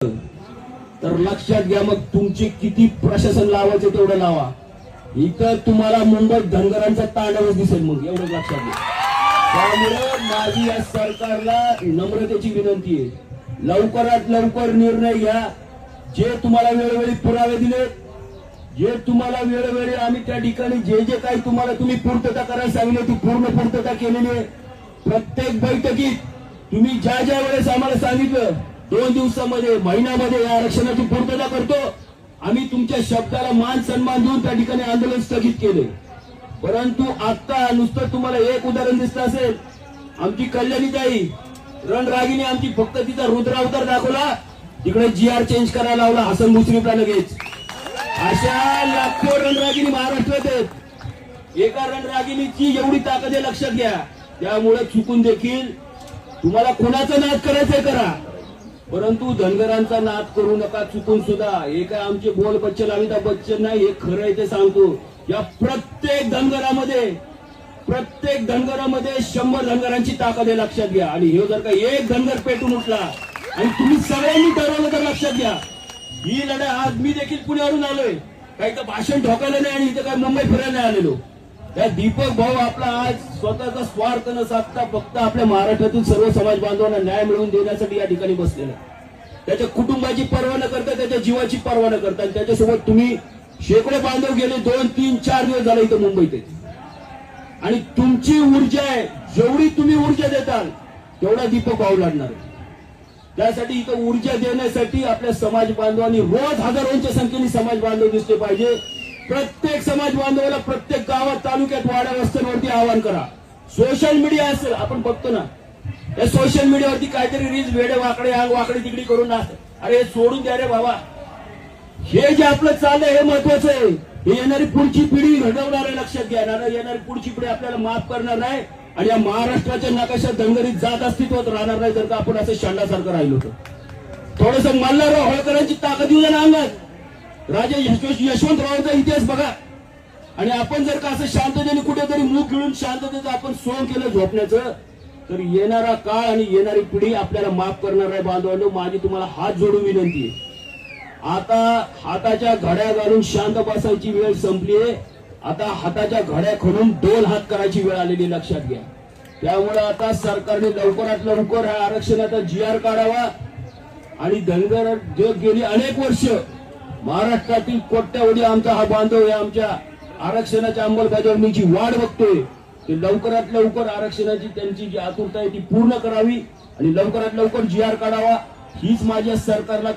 तर लक्षात घ्या, मग तुमची किती प्रशासन लावायचं तेवढं लावा. इथं तुम्हाला मुंबईत धनगरांचा तांडवच दिसेल, मग एवढं लक्षात घ्या. त्यामुळे माझी या सरकारला नम्रतेची विनंती आहे, लवकरात लवकर निर्णय घ्या. जे तुम्हाला वेळोवेळी पुरावे दिले, जे तुम्हाला वेळोवेळी आम्ही त्या ठिकाणी जे जे काही तुम्हाला तुम्ही पूर्तता करायला सांगितले ती पूर्ण पूर्तता केलेली आहे. प्रत्येक बैठकीत तुम्ही ज्या ज्या वेळेस आम्हाला सांगितलं 2 दिवसामध्ये महिन्यामध्ये या आरक्षणाची पूर्तता करतो, आम्ही तुमच्या शब्दाला मान सन्मान देऊन त्या ठिकाणी आंदोलन स्थगित केले. परंतु आता नुसतं तुम्हाला एक उदाहरण दिसतं असेल, आमची कल्याणीताई रणरागिणी आमची फक्त तिचा रुद्रावतार दाखवला, तिकडे GR चेंज करायला लावला हसन मुश्रीफला लगेच. अशा लाखो रणरागिणी महाराष्ट्रात आहेत. एका रणरागिणीची एवढी ताकद आहे, लक्षात घ्या. त्यामुळे चुकून देखील तुम्हाला कोणाचा नाद करायचंय करा, परंतु धनगरांचा नाद करू नका चुकून सुद्धा. हे काय आमचे बोल बच्चन अमिताभ बच्चन नाही, हे खरं आहे ते सांगतो. या प्रत्येक धनगरामध्ये 100 धनगरांची ताकद आहे, लक्षात घ्या. आणि हे जर का एक धनगर पेटून उठला आणि तुम्ही सगळ्यांनी ठरवलं तर लक्षात घ्या, ही लढाई. आज मी देखील पुण्यावरून आलोय, काही तर भाषण ठोकायला नाही आणि इथं काय मुंबई फिरायला नाही आलेलो. त्या दीपक भाऊ आपला आज स्वतःचा स्वार्थ न साधता फक्त आपल्या महाराष्ट्रातील सर्व समाज बांधवांना न्याय मिळवून देण्यासाठी या ठिकाणी बसलेला. त्याच्या कुटुंबाची पर्वा न करता त्याच्या जीवाची पर्वा न करता त्याच्यासोबत तुम्ही शेकडो बांधव गेले 2, 3, 4 दिवस झाले इथं मुंबईत. आणि तुमची ऊर्जा आहे, जेवढी तुम्ही ऊर्जा देताल तेवढा दीपक भाऊ लढणार. त्यासाठी इथं ऊर्जा देण्यासाठी आपल्या समाज बांधवांनी रोज हजारोंच्या संख्येने समाज बांधव दिसले पाहिजे. प्रत्येक समाज बांधवाला प्रत्येक गावात, तालुक्यात, वाड्या वस्त्यांवरती आवाहन करा. सोशल मीडिया असेल, आपण बघतो ना या सोशल मीडियावरती काहीतरी रील्स वेडे वाकडे आग वाकडे तिकडी करून अरे हे सोडून द्या रे बाबा. हे जे आपलं चाललंय हे महत्वाचं आहे. हे येणारी पुढची पिढी घडवणार आहे, लक्षात घ्या. येणारी पुढची पिढी आपल्याला माफ करणार नाही आणि या महाराष्ट्राच्या नकाशात धनगरीत जात अस्तित्वात राहणार नाही जर का आपण असं शांडासारखं राहिलो तर. थोडंसं मल्हारराव होळकरांची ताकद येऊ द्या ना अंगात. राजा यशवंतरावांचा इतिहास बघा. आणि आपण जर का असं शांततेने कुठेतरी मुख गिळून शांततेचं आपण सोंग केलं झोपण्याचं, तर येणारा काळ आणि येणारी पिढी आपल्याला माफ करणार आहे. बांधवांनो, माझी तुम्हाला हात जोडून विनंती आहे, आता हाताच्या घड्या घालून शांत बसायची वेळ संपलीये. आता हाताच्या घड्या खणून 2 हात करायची वेळ आलेली, लक्षात घ्या. त्यामुळे आता सरकारने लवकरात लवकर हा आरक्षणाचा GR काढावा. आणि धनगर जो गेली अनेक वर्ष महाराष्ट्रातील कोट्यावधी आमचा हा बांधव या आमच्या आरक्षणाच्या अंमलबजावणीची वाट बघतोय, ते लवकरात लवकर आरक्षणाची त्यांची जी आतुरता आहे ती पूर्ण करावी आणि लवकरात लवकर GR काढावा. हीच माझ्या सरकारला